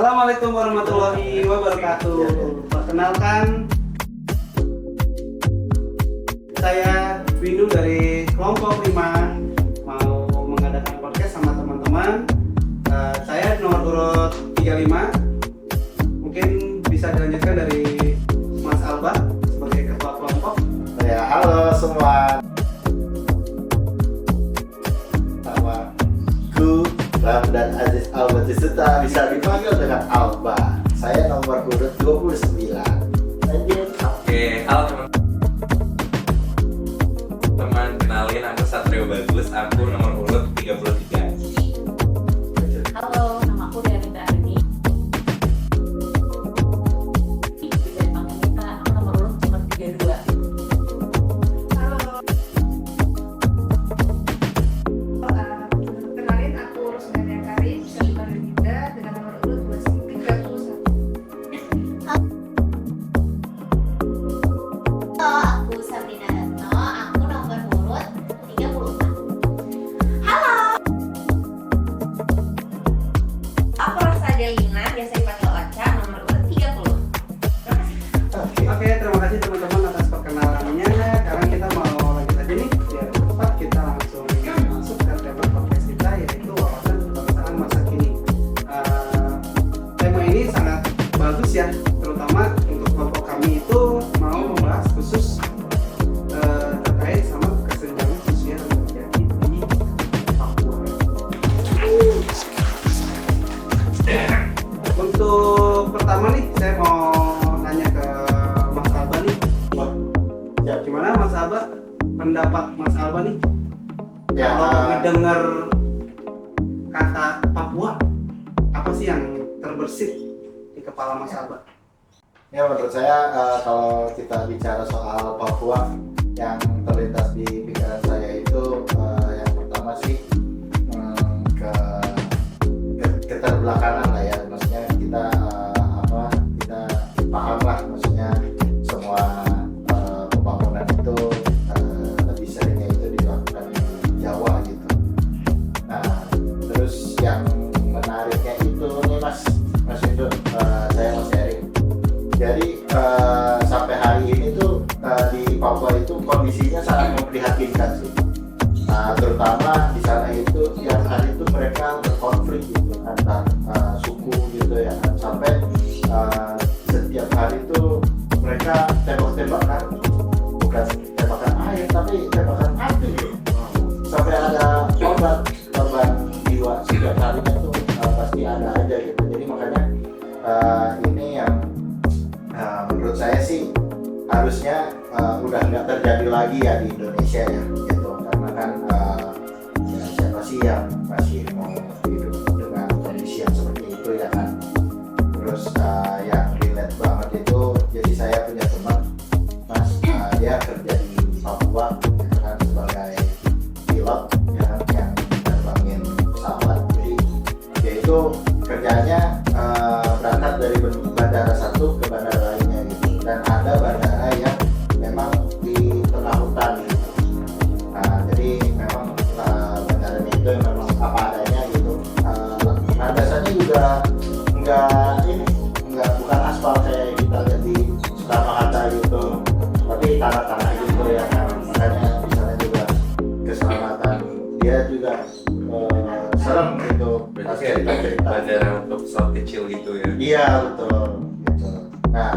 Assalamualaikum warahmatullahi wabarakatuh. Perkenalkan, saya Windu dari kelompok 5 mau mengadakan podcast sama teman-teman. Saya nomor urut 35. Mungkin bisa dilanjutkan dari Mas Alba sebagai ketua kelompok. Ya, halo semua. Namaku Ramdan Aziz Alba Tisuta, bisa dipanggil dengan Alba. Saya nomor urut 29. Lanjut. Oke, halo teman-teman, kenalin aku Satrio Bagus, aku nomor urut 33. Halo, nama aku Dianita Arini. Bisa dipanggil Nita, aku nomor urut 32. Kenalin, aku Rosmania Karim, bisa dipanggil Dinda dengan nomor urut 31. Halo, aku Sabrina Retno, aku nomor urut 34. Aku Rosa Delina, biasa dipanggil Ocha, nomor urut 30. Oke, terima kasih teman-teman atas perkenalannya. Sekarang kita mau lanjut aja nih, biar cepat kita langsung masuk ke tema podcast kita, yaitu wawasan kebangsaan masa kini. Tema ini sangat bagus ya, terutama untuk kelompok kami itu mau membahas khusus terkait sama kesenjangan sosial yang terjadi di Papua. Untuk pertama nih, saya mau nanya ke Mas Alba nih. Ya, Gimana Mas Alba, pendapat Mas Alba nih ya, kalau mendengar kata Papua, apa sih yang terbersit di kepala Mas Alba? ya menurut saya kalau kita bicara soal Papua, yang terlintas di pikiran saya itu yang pertama sih keterbelakangan lah ya, maksudnya kita kita paham lah, maksudnya semua pembangunan itu lebih seringnya itu dilakukan di Jawa gitu. Nah, terus yang menariknya itu nih Mas Windu, saya mau sharing. Jadi sampai hari ini tuh di Papua itu kondisinya sangat memprihatinkan sih. Nah, terutama di sana itu tiap hari itu mereka berkonflik gitu antar suku gitu ya, sampai setiap hari itu mereka tembak-tembakan, bukan tembakan air tapi tembakan api gitu. Sampai ada korban jiwa setiap harinya tuh pasti ada aja gitu. Jadi makanya ini yang menurut saya sih harusnya udah nggak terjadi lagi ya di Indonesia ya gitu, karena kan ya siapa sih yang masih mau hidup dengan kondisi yang seperti itu ya kan. Terus yang relate banget itu, jadi saya punya teman Mas, dia kerja di Papua ya kan, sebagai pilot ya kan, yang terbangin pesawat. Jadi dia itu kerjanya berangkat dari bandara satu ke bandara lainnya gitu, dan ada bandara yang memang di tengah hutan gitu. Nah, jadi memang bandaranya itu memang apa adanya gitu. Landasannya juga bukan aspal kayak kita lihat di Soekarno-Hatta gitu, tapi tanah-tanah gitu ya kan. Makanya di sana juga keselamatan dia juga serem gitu. Berarti kayak bandara untuk pesawat kecil gitu ya? Iya betul gitu. Nah,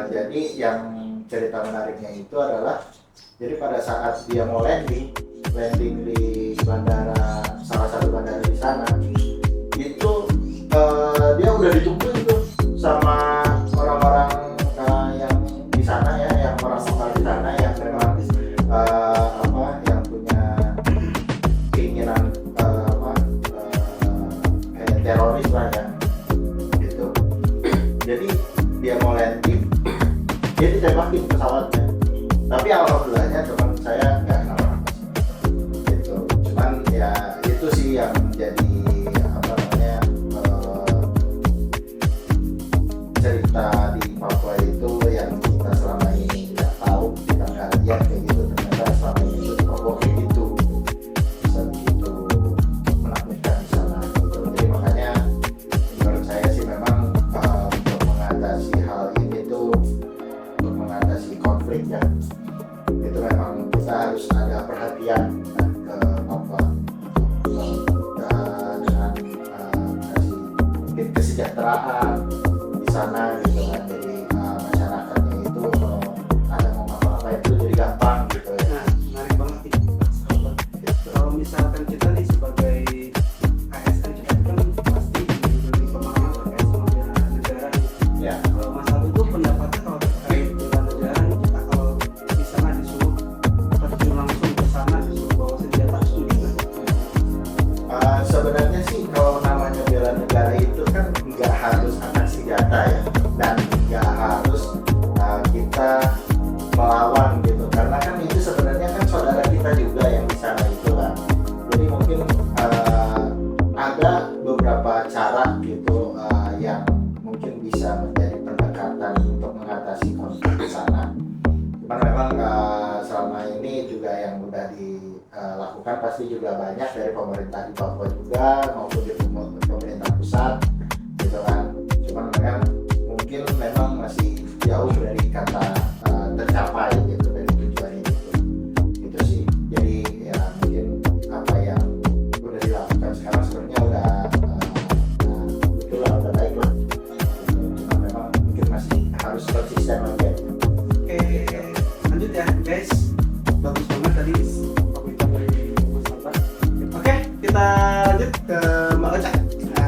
jadi yang cerita menariknya itu adalah, jadi pada saat dia mau landing di bandara, salah satu bandara di sana, itu dia udah ditungguin tuh sama orang-orang yang di sana ya, yang orang lokal di sana yang memang yang punya keinginan kayak teroris lah ya gitu. Jadi dia mau landing, dia ditembakin pesawatnya, tapi alhamdulillahnya teman saya nggak kenapa-napa gitu. Cuman ya itu sih yang menjadi cerita di Papua itu yang kita selama ini nggak tahu, kita nggak lihat kayak gitu. Ternyata selama ini itu di Papua kayak gitu, bisa begitu menakutkan di sana gitu. Jadi makanya menurut saya sih mungkin kesejahteraan di sana gitu kan. Jadi masyarakatnya itu kalau ada mau apa-apa itu jadi gampang gitu ya. Nah, menarik banget nih. Kalau misalkan kita nih sebagai ASN, kita kan pasti diberi pemahaman terkait sama bela negara nih. Ya. Kalau Mas Aldo itu pendapatnya kalau terkait bela negara nih, kita kalau misalnya disuruh terjun langsung ke sana, disuruh bawa senjata, setuju nggak? Sebenarnya sih kalau namanya bela negara itu kan nggak harus angkat senjata ya, dan nggak harus kita melawan gitu, karena kan itu sebenarnya kan saudara kita juga yang di sana itu kan. Jadi mungkin ada beberapa cara gitu yang mungkin bisa menjadi pendekatan untuk mengatasi konflik di sana. Cuman memang selama ini juga yang udah dilakukan pasti juga banyak dari pemerintah di Papua juga maupun di pemerintah pusat gitu kan. Cuman mungkin memang masih jauh dari kata tercapai gitu, dari tujuan itu gitu sih. Jadi ya mungkin apa yang udah dilakukan sekarang sebenarnya udah udah baik lah gitu. Cuma memang mungkin masih harus konsisten lagi. Oke, lanjut ya guys. Bagus banget tadi pemikiran dari Mas Aldo. Oke, kita lanjut ke Mbak Ocha.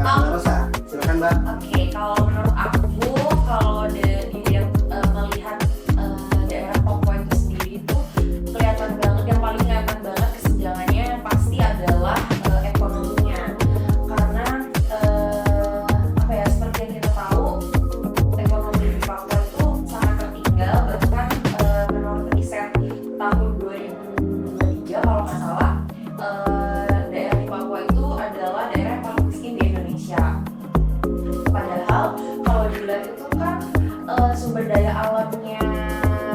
Mbak Rosa, silakan Mbak. Oke, kalau menurut aku, kalau dia melihat daerah Papua itu sendiri itu kelihatan banget, yang paling kelihatan banget kesenjangannya pasti adalah ekonominya. Karena apa ya, seperti yang kita tahu, ekonomi di Papua itu sangat tertinggal. Bahkan menurut riset tahun 2023 kalau nggak salah, daerah di Papua itu adalah daerah yang paling miskin di Indonesia. Padahal kalau dilihat itu kan sumber daya alamnya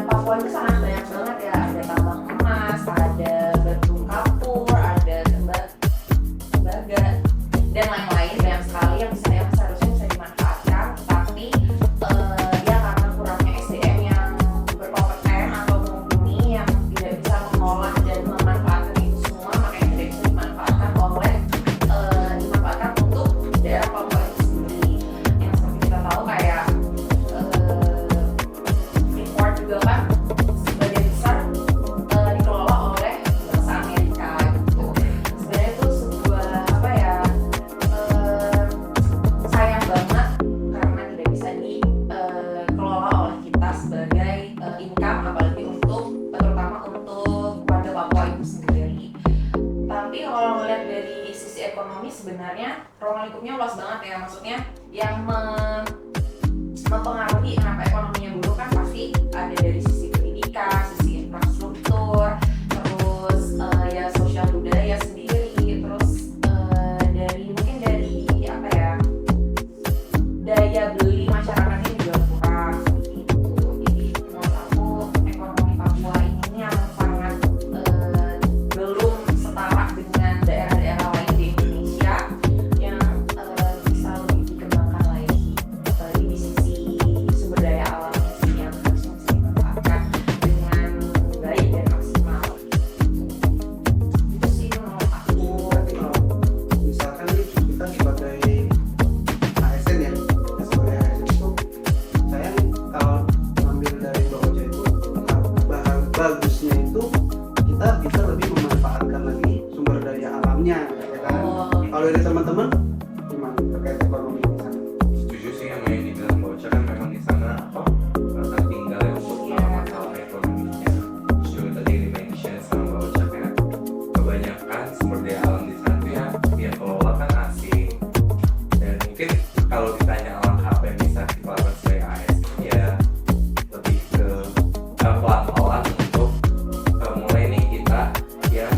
Papua itu sangat banyak banget ya. Ada tambang emas, ada batu kapur, ada tembaga, dan lain-lain banyak sekali yang seharusnya bisa dimanfaatkan. Tapi ya karena kurangnya SDM yang berkompeten atau mumpuni yang tidak bisa mengolah dan memanfaatkan itu semua, makanya tidak bisa dimanfaatkan untuk daerah Papua itu sendiri. Yang seperti kita tahu kayak import juga kan sebagian besar dikelola oleh bangsa Amerika gitu. Sebenarnya itu sebuah apa ya, sayang banget karena tidak bisa dikelola oleh kita sebagai income, apalagi terutama untuk warga Papua itu sendiri. Tapi kalau melihat dari sisi ekonomi, sebenarnya ruang lingkupnya luas banget ya. Maksudnya yang mempengaruhi kenapa ekonominya buruk kan pasti ada dari sisi pendidikan, sisi infrastruktur, terus ya sosial budaya sendiri, terus mungkin dari apa ya, daya beli masyarakatnya juga kurang gitu. Jadi menurut aku ekonomi Papua ini yang sangat belum setara dengan daerah-daerah lain di Indonesia yang bisa lebih dikembangkan lagi, apalagi di sisi sumber daya alamnya sih yang harusnya bisa dimanfaatkan dengan baik dan maksimal. Itu sih menurut aku. Berarti kalau misalkan nih kita sebagai ASN ya, sebagai ASN itu saya kalau ngambil dari Mbak Ocha itu bagusnya itu kita bisa lebih memanfaatkan lagi sumber daya alamnya ya kan. Kalau dari teman-teman gimana terkait ekonomi di sana? Setuju sih sama yang dibilang Mbak Ocha, kan memang di sana tertinggal ya untuk masalah ekonominya. Terus juga tadi di-mention sama Mbak Ocha kayak kebanyakan sumber daya alam di sana tuh ya kelola kan asing. Dan mungkin kalau ditanya langkah apa yang bisa dilakukan sebagai AS, ya lebih ke pelan-pelan untuk mulai nih kita ya,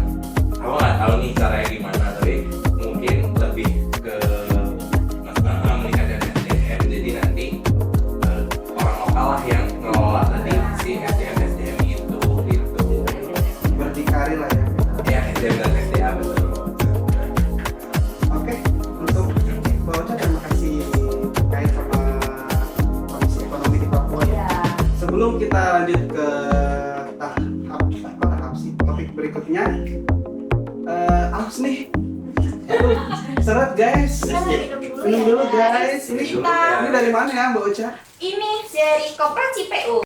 aku nggak tahu nih caranya gimana, tapi mungkin lebih ke meningkatkan SDM. Jadi nanti orang lokal lah yang ngelola tadi si SDM itu gitu. Berdikari lah ya. Ya SDM dan SDA betul. Oke, untuk Mbak Ocha terima kasih terkait sama kondisi ekonomi di Papua ya. Ya. Sebelum kita lanjut ke tahap sih topik berikutnya, aus nih. Aduh, seret guys. Kita nggak minum dulu Minum dulu guys. Ini Cerita. ini dari mana ya Mbak Uca? Ini dari Koperasi PU.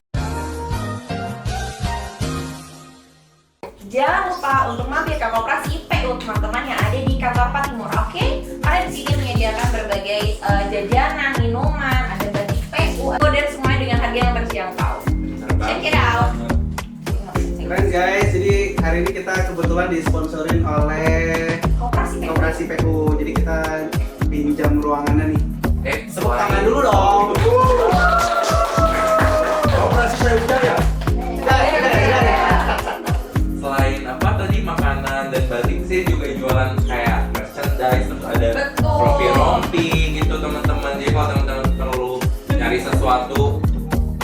Jangan lupa untuk mampir ke Koperasi PU teman-teman yang ada di kantor Patimura, oke? Karena di sini menyediakan berbagai jajanan, minuman, ada batik PU, dan semuanya dengan harga yang terjangkau. Check it out. Keren guys. Jadi hari ini kita kebetulan disponsorin oleh Koperasi PU. Jadi kita pinjam ruangannya nih. Tepuk tangan dulu dong. Koperasi PU ya. Selain apa tadi makanan dan batik sih juga jualan kayak merchandise, terus ada Betul. rompi-rompi gitu teman-teman. Jadi kalau teman-teman perlu nyari sesuatu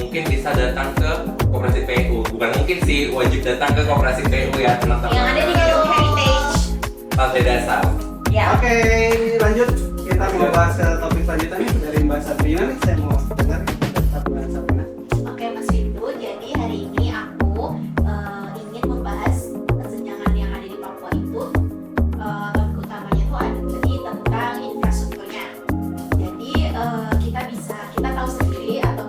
mungkin bisa datang ke Koperasi PU. Bukan mungkin sih, wajib datang ke Koperasi PU ya teman-teman. Yang ada di Gedung Heritage. Lantai dasar. Ya. Oke, lanjut. Kita mau bahas ke topik selanjutnya nih dari Mbak Sabrina nih. Saya mau dengar Mbak Sabrina. Oke Mas Windu, jadi hari ini aku ingin membahas kesenjangan yang ada di Papua itu. Topik utamanya itu ada tadi tentang infrastrukturnya. Jadi kita tahu sendiri atau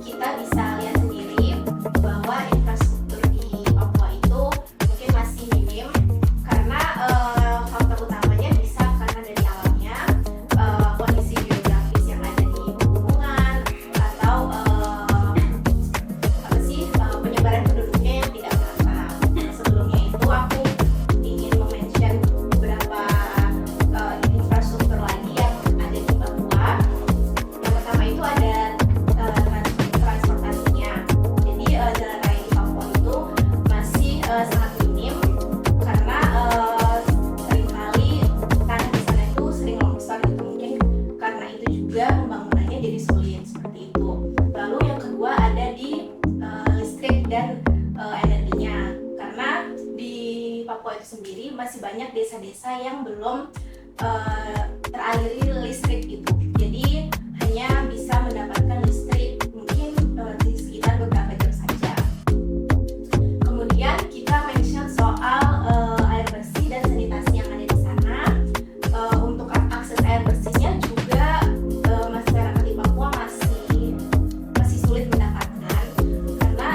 kita bisa lihat sendiri bahwa infrastruktur di Papua itu mungkin masih minim karena faktor utamanya bisa karena dari alamnya, kondisi geografis yang ada di pegunungan atau penyebaran penduduknya yang tidak merata. Sebelumnya itu aku ingin mention beberapa infrastruktur lagi yang ada di Papua. Yang pertama itu ada transportasinya. Jadi jalan raya di Papua itu masih sangat minim karena seringkali tanah di sana itu sering longsor gitu, mungkin karena itu juga pembangunannya jadi sulit seperti itu. Lalu yang kedua ada di listrik dan energinya, karena di Papua itu sendiri masih banyak desa-desa yang belum teraliri listrik gitu. Jadi hanya bisa mendapatkan listrik mungkin di sekitar beberapa jam saja. Kemudian kita mention soal air bersih dan sanitasi yang ada di sana. Untuk akses air bersihnya juga masyarakat di Papua masih sulit mendapatkan karena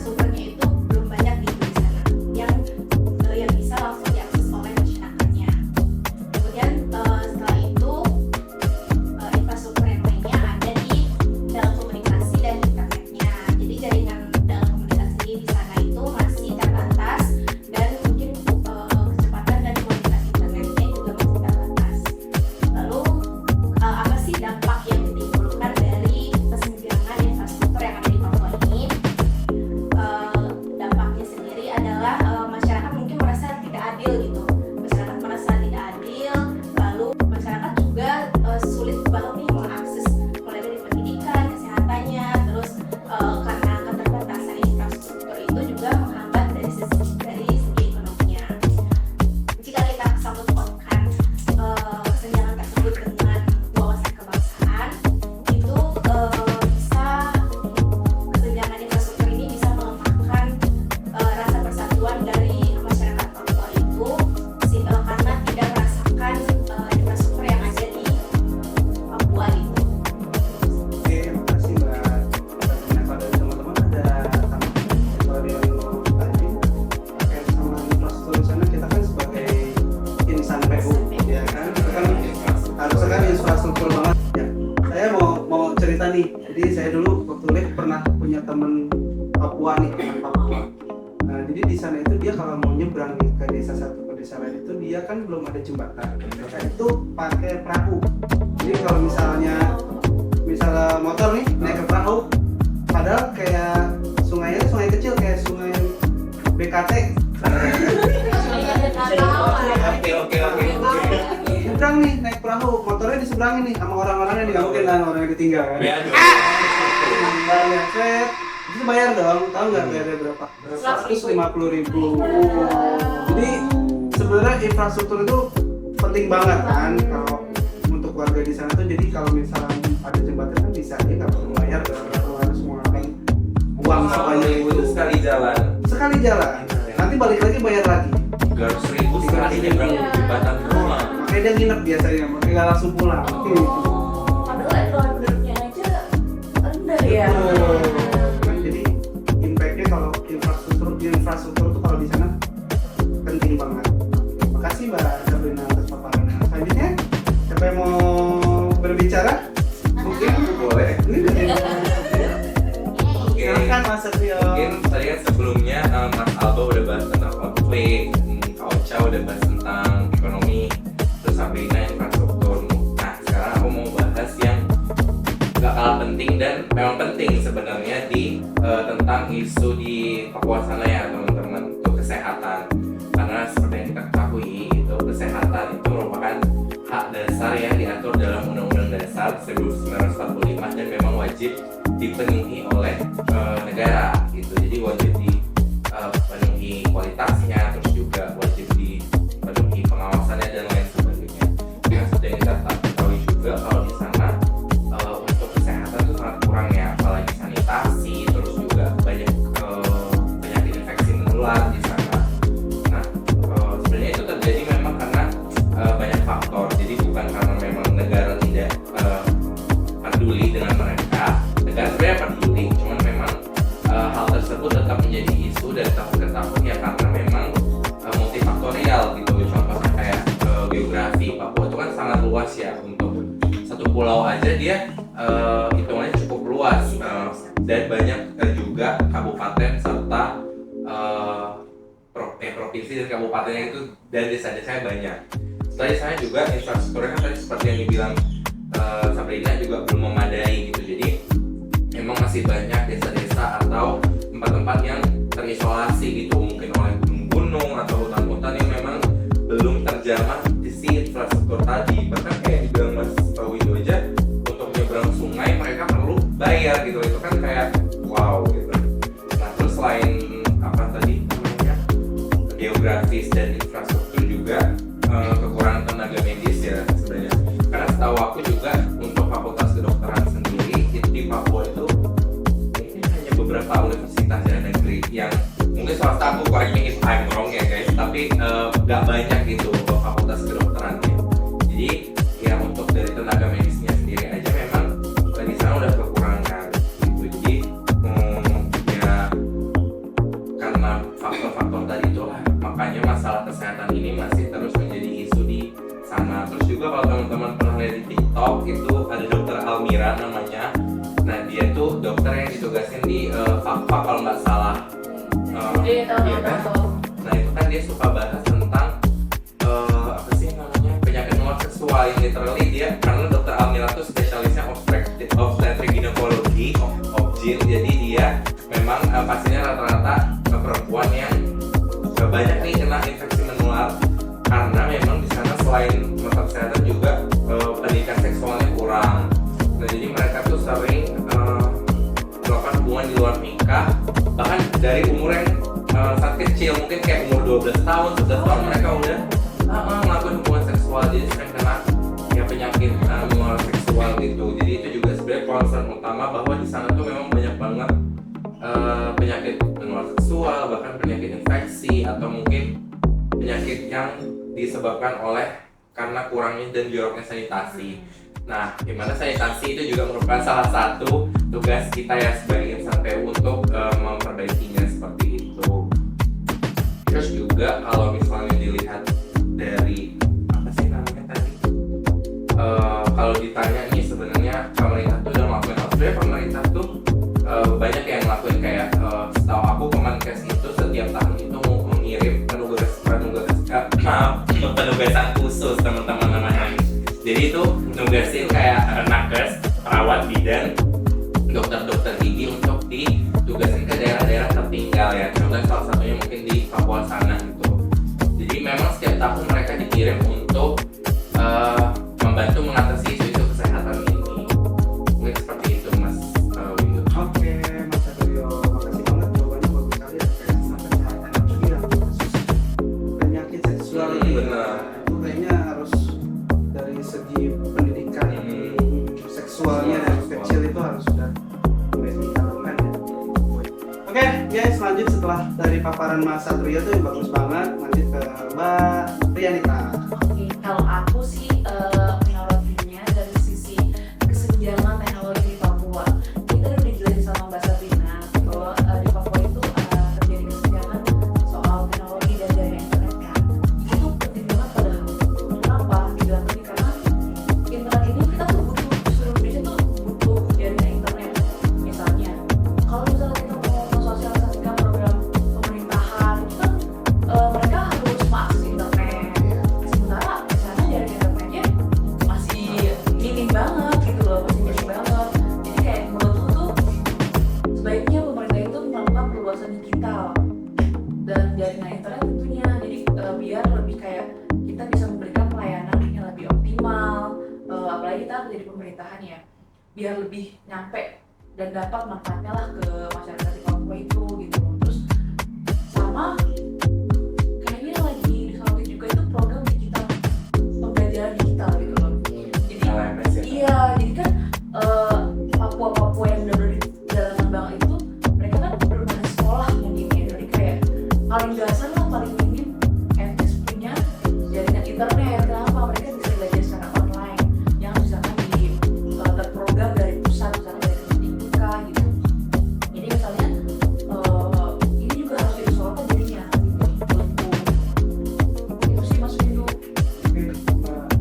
sumbernya itu belum banyak di sana yang bisa langsung diakses oleh masyarakatnya. Kemudian setelah itu infrastruktur yang lainnya ada di telekomunikasi dan internetnya. Jadi jaringan telekomunikasi di sana itu masih terbatas dan mungkin kecepatan dan kualitas internetnya juga masih terbatas. Lalu apa sih dampak yang ditimbulkan dari kesenjangan infrastruktur yang ada di Papua ini? Dampaknya sendiri adalah masyarakat mungkin merasa tidak adil gitu. Masyarakat merasa tidak adil, lalu masyarakat juga sulit banget nih mengakses mulai dari pendidikan, kesehatannya, terus karena keterbatasan infrastruktur itu juga menghambat dari segi ekonominya. Jika kita sangkut pautkan kesenjangan tersebut dengan wawasan kebangsaan, itu kesenjangan infrastruktur ini bisa melemahkan rasa persatuan dari masyarakat Papua itu karena tidak merasakan infrastruktur yang ada di Papua itu. Oke, makasih Mbak Sabrina. Pada teman-teman ada tambahan yang mau tadi terkait sama infrastruktur di sana. Kita kan sebagai insan PU, ya kan? Kita kan harusnya kan infrastruktur banget. Ya, saya mau cerita nih. Jadi saya dulu waktu kuliah pernah punya temen Papua nih, teman Papua. Nah, jadi di sana itu dia kalau mau nyebrang nih ke desa satu ke desa lain itu dia kan belum ada jembatan. Mereka itu pakai perahu. Jadi kalau misalnya motor nih naik ke perahu, padahal kayak sungainya sungai kecil kayak sungai BKT. Oke. Nyebrang nih naik perahu, motornya diseberangin nih sama orang-orangnya, nggak mungkin kan orangnya ditinggal kan? Ya, Bayarnya set, itu bayar dong, tahu nggak bayarnya berapa? 150.000. Jadi sebenarnya infrastruktur itu penting banget kan kalau untuk warga di sana tuh. Jadi kalau misalnya ada jembatan kan bisa aja nggak perlu bayar, nggak perlu harus mengeluarkan uang sebanyak itu. sekali jalan. Nanti balik lagi bayar lagi. 300.000 sekali nyebrang jembatan rumah. Makanya makanya dia nginep biasanya, makanya nggak langsung pulang. Padahal enrollment-nya aja rendah ya. Kan jadi impact-nya kalau infrastruktur tuh kalau di sana penting banget. Makasih Mbak Sabrina atas paparannya. Selanjutnya siapa yang mau berbicara? Mungkin Boleh. Silakan Mas Satrio. Mungkin tadi kan sebelumnya Mas Alba udah bahas tentang konflik, Kak Ocha udah bahas tentang ekonomi, terus Sabrina infrastruktur. Nah sekarang aku mau bahas yang gak kalah penting dan memang penting sebenarnya di tentang isu di Papua sana ya teman-teman, itu kesehatan. Karena seperti yang kita ketahui itu kesehatan itu merupakan hak dasar yang diatur dalam Undang-Undang Dasar 1945 dan memang wajib dipenuhi oleh negara gitu. Jadi wajib dipenuhi kualitasnya, terus juga wajib dipenuhi pengawasannya dan lain sebagainya. Nah, seperti yang kita ketahui juga kalau di sana untuk kesehatan itu sangat kurang ya, apalagi sanitasi, terus juga banyak penyakit infeksi menular di sana. Nah sebenarnya itu terjadi memang karena banyak faktor. Jadi bukan karena memang negara tidak peduli dengan mereka. Negara sebenarnya peduli, cuman memang hal tersebut tetap menjadi isu dan tetap ketahuan ya karena memang multifaktorial gitu. Contohnya kayak geografi Papua itu kan sangat luas ya, untuk satu pulau aja dia hitungannya cukup luas dan banyak juga kabupaten serta provinsi dan kabupatennya itu dan desa-desanya banyak. Setelah di sana juga infrastrukturnya kan tadi seperti yang dibilang Sabrina juga belum memadai gitu. Jadi memang masih banyak desa-desa atau tempat-tempat yang terisolasi gitu, mungkin oleh gunung atau hutan-hutan yang memang belum terjamah di si infrastruktur tadi. Bahkan kayak dibilang Mas Widu aja, untuk nyebrang sungai mereka perlu bayar gitu. Itu kan kayak wow gitu. Nah terus selain apa tadi namanya geografis dan infrastruktur juga kekurangan tenaga medis ya sebenarnya. Karena setahu aku juga untuk fakultas kedokteran sendiri di Papua itu mungkin hanya beberapa universitas ya negeri yang mungkin swasta, aku correct me if I'm wrong ya guys, tapi gak banyak gitu untuk fakultas kedokterannya. Jadi ya untuk dari tenaga medisnya sendiri aja memang di sana udah kekurangan gitu. Jadi ya karena faktor-faktor tadi itulah makanya masalah kesehatan ini masih terus menjadi isu di sana. Terus juga kalau teman-teman pernah lihat di TikTok itu ada dokter Almira namanya. Nah dia tuh dokter yang ditugasin di Fakfak kalau nggak salah. Iya kan? Nah itu kan dia suka bahas tentang apa sih namanya penyakit menular seksual yang literally dia, karena dokter Almira tuh spesialisnya obstetrik ginekologi, obgyn. Jadi dia memang pasiennya rata-rata perempuan yang banyak nih kena infeksi menular karena memang di sana selain masalah kesehatan juga pendidikan seksualnya kurang. Nah jadi mereka tuh sering melakukan hubungan di luar nikah, bahkan dari umur yang saat kecil, mungkin kayak umur 12 tahun, 11 tahun mereka udah melakukan hubungan seksual. Jadi sering kena ya penyakit menular seksual gitu. Jadi itu juga sebenarnya concern utama bahwa di sana tuh memang banyak banget penyakit menular seksual, bahkan penyakit infeksi atau mungkin penyakit yang disebabkan oleh karena kurangnya dan joroknya sanitasi. Nah, dimana sanitasi itu juga merupakan salah satu tugas kita ya sebagai insan PU untuk memperbaikinya seperti itu. Terus juga kalau misalnya dilihat dari apa sih namanya tadi, kalau ditanya nih sebenarnya pemerintah tuh udah melakukan apa? Sebenarnya pemerintah tuh banyak yang ngelakuin kayak setahu aku Kemenkes itu setiap tahun itu mengirim penugasan khusus teman-teman namanya. Jadi itu nugasin kayak nakes, perawat bidan, dokter-dokter gigi untuk ditugasin ke daerah-daerah tertinggal ya. Contohnya salah satunya mungkin di Papua sana gitu. Jadi memang setiap tahun mereka dikirim untuk membantu mengatasi isu-isu kesehatan ini. Mungkin seperti itu Mas Windu. Oke, Mas Satrio, makasih banget jawabannya bagus sekali ya. Kesehatan juga ya, kasus penyakit seksual ini. Benar. Itu kayaknya harus dari segi pendidikan seksualnya dari kecil itu harus sudah mulai ditanamkan ya. Oke, guys, lanjut setelah dari paparan Mas Satrio tuh yang bagus banget, lanjut ke Mbak Rianita. Oke, kalau aku pemerintahannya biar lebih nyampe dan dapat manfaatnya lah ke masyarakat di Papua itu gitu. Terus sama kayaknya lagi disoroti juga itu program digital, pembelajaran digital gitu loh. Jadi LMS ya. iya, jadi kan Papua yang benar-benar di pedalaman banget itu mereka kan belum ada sekolah mungkin ya. Jadi kayak paling dasar lah, paling minim at least punya jaringan internet. Kenapa mereka bisa belajar secara online yang misalkan terprogram dari pusat, misalkan dari Kemdikbud gitu. Jadi misalnya ini juga harus jadi sorotan jadinya menurutku. Itu sih Mas Windu.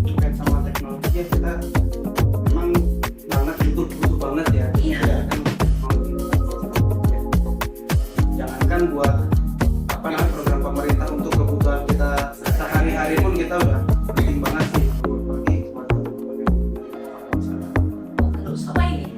Terkait sama teknologi ya, kita memang banget butuh banget ya. Iya. Jangankan buat apa namanya program pemerintah untuk kebutuhan kita sehari-hari pun kita udah penting banget sih, apalagi buat Terus apa ini?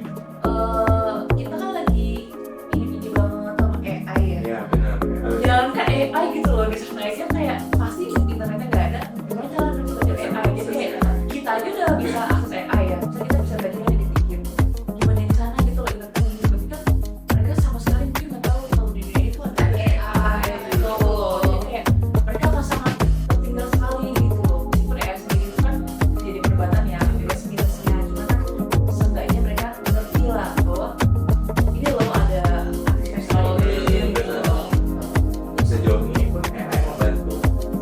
Kita kan lagi ini banget sama AI ya. Iya benar. Jalan ke AI gitu loh, di sana aja kayak pasti internetnya nggak ada. Gimana cara kita belajar AI? Jadi kayak kita aja udah bisa akses AI ya. Bisa kita bisa belajar dari detik. Gimana di sana gitu loh internetnya gitu. Tapi kan mereka sama sekali mungkin nggak tahu kalau di dunia itu ada AI gitu loh. Jadi kayak mereka akan sangat tertinggal sekali gitu loh. Meskipun AI sendiri itu kan jadi perdebatan ya, plus minusnya. Cuma kan seenggaknya mereka ngerti lah bahwa ini loh ada akses teknologi gitu loh. Sejauh ini pun AI membantu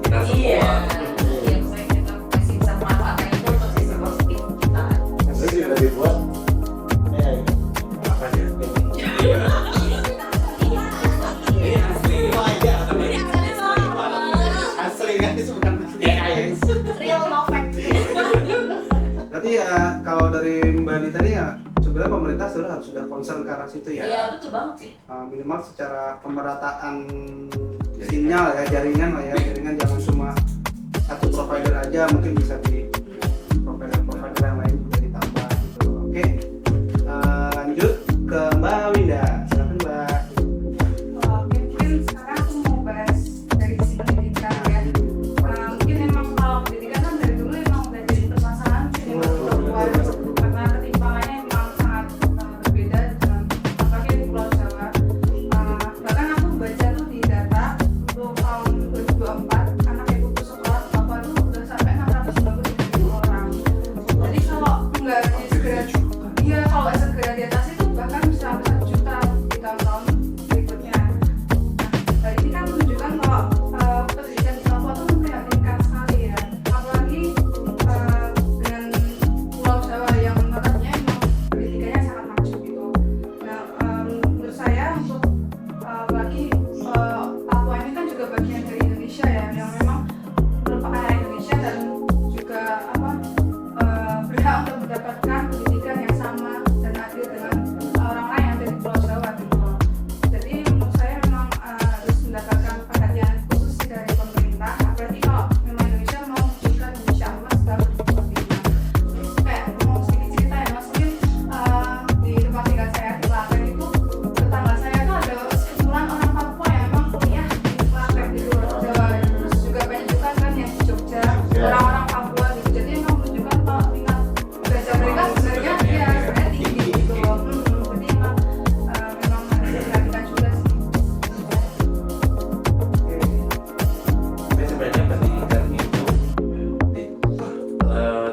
kita semua. Iya. Yang saya kita masih bisa manfaatkan itu untuk sisi positif kita. Itu juga dibuat Apa ya? Iya. Ini asli. asli kan itu bukan Real no fact. berarti ya kalau dari Mbak Nita tadi ya sebenarnya pemerintah sudah concern ke arah situ ya. Iya, betul banget sih. Minimal secara pemerataan sinyal ya, jaringan lah ya, jaringan jangan cuma satu provider aja, mungkin bisa di provider yang lain juga ditambah gitu. Oke, lanjut ke Mbak Winda, silakan Mbak. Oke, mungkin sekarang aku mau bahas dari sisi pendidikan ya. Mungkin emang kalau pendidikan kan dari dulu emang udah jadi permasalahan yang perempuan karena ketimpangannya emang sangat berbeda dengan apalagi di Pulau Jawa. Bahkan aku baca tuh di data untuk tahun 2024 anak yang putus sekolah di Papua itu udah sampai 693.000 orang. Jadi kalau nggak segera kalau nggak segera diatasi itu bahkan bisa sampai 1 juta di tahun-tahun berikutnya. Nah, ini kan menunjukkan kalau pendidikan di Papua itu memprihatinkan sekali ya. Apalagi dengan Pulau Jawa yang notabene emang pendidikannya sangat maju gitu. Nah, menurut saya untuk bagi Papua ini kan juga bagian dari Indonesia ya, yang memang merupakan rakyat Indonesia dan juga berhak untuk mendapatkan pendidikan yang sama dan adil dengan orang lain yang ada di Pulau Jawa gitu loh. Jadi menurut saya memang harus mendapatkan perhatian khusus sih dari pemerintah. Apalagi kalau memang Indonesia mau mewujudkan Indonesia emas baru seperti itu. Terus kayak mau sedikit cerita ya Mas, mungkin di tempat tinggal saya di Klaten itu tetangga saya tuh ada sekumpulan orang Papua yang memang kuliah di Klaten di luar Jawa. Terus juga banyak juga kan yang di Jogja, orang-orang Papua gitu. Jadi emang menunjukkan kalau tingkat belajar mereka sebenarnya ya sebenarnya tinggi gitu loh. Jadi emang harus diperhatikan juga sih. Ya, sebenarnya pendidikan itu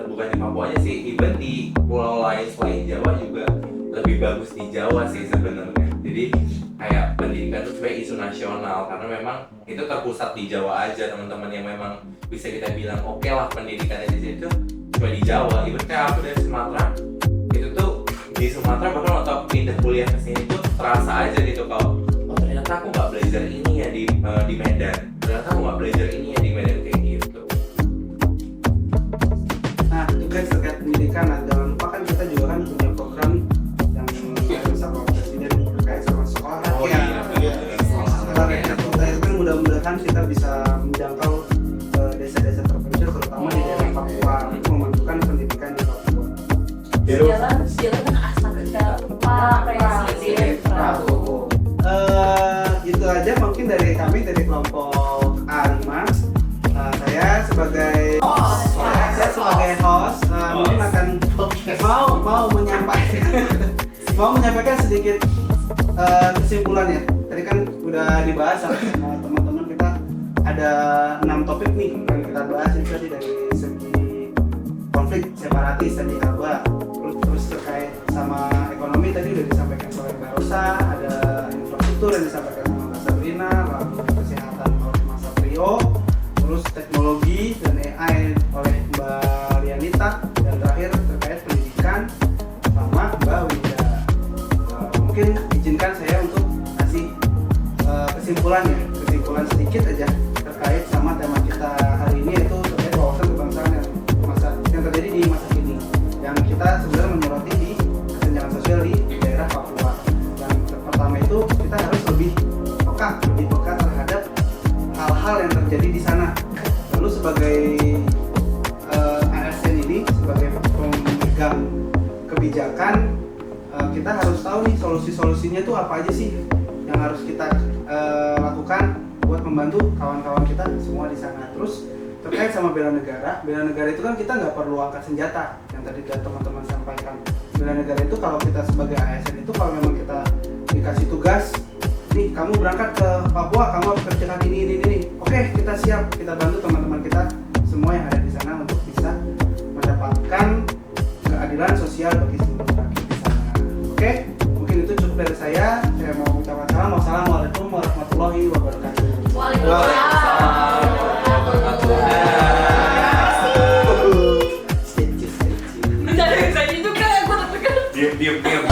bukan di Papua aja sih, even di pulau lain selain Jawa juga lebih bagus di Jawa sih sebenarnya. Jadi kayak pendidikan itu sebagai isu nasional karena memang itu terpusat di Jawa aja, teman-teman yang memang bisa kita bilang oke lah pendidikannya di situ cuma di Jawa. Even kayak aku dari Sumatera, itu tuh di Sumatera bahkan waktu aku pindah kuliah ke sini tuh terasa aja gitu kalau oh ternyata aku nggak belajar ini ya di Medan, ternyata aku nggak belajar ini ya di Medan kayak gitu. Nah, juga terkait pendidikan, nah, jangan lupa kan kita juga kan punya program yang bersama Presiden terkait sama sekolah Oh rakyat. iya, Sekolah rakyat kita itu kan mudah-mudahan kita bisa menjangkau desa-desa terpencil terutama di daerah Papua untuk memajukan pendidikan di Papua. Sejalan dengan aspek Pak Presiden Prabowo. Itu aja mungkin dari kami dari kelompok A5. Saya sebagai host mungkin akan mau menyampaikan sedikit kesimpulan ya. Tadi kan udah dibahas sama teman-teman kita, ada 6 topik nih yang kita bahas. Itu tadi dari segi konflik separatis tadi apa, terus terkait sama ekonomi tadi udah disampaikan oleh Mbak Rosa, ada infrastruktur yang disampaikan sama Mbak Sabrina, lalu kesehatan oleh Mas Satrio, terus teknologi dan AI oleh Mbak Lianita, dan terakhir terkait pendidikan sama Mbak Winda. Mungkin izinkan saya untuk kasih kesimpulan sedikit aja terkait sama tema kita hari ini, yaitu terkait wawasan kebangsaan yang terjadi di masa kini, yang kita sebenarnya menyoroti di kesenjangan sosial di daerah Papua. Yang pertama itu kita harus lebih peka terhadap hal-hal yang terjadi di sana. Lalu sebagai ASN ini, sebagai pemegang kebijakan, kita harus tahu nih solusi-solusinya itu apa aja sih yang harus kita lakukan buat membantu kawan-kawan kita semua di sana. Terus terkait sama bela negara itu kan kita nggak perlu angkat senjata, yang tadi teman-teman sampaikan. Bela negara itu kalau kita sebagai ASN itu, kalau memang kita dikasih tugas, nih kamu berangkat ke Papua, kamu harus kerjakan ini. Oke, kita siap, kita bantu teman-teman kita semua yang ada di sana untuk bisa mendapatkan keadilan sosial bagi seluruh rakyat di sana. Oke, mungkin itu cukup dari saya. Saya mau mengucapkan salam. Wassalamualaikum warahmatullahi wabarakatuh. Waalaikumsalam. Stay. Bentar, saya juga aku deg-degan. Diam.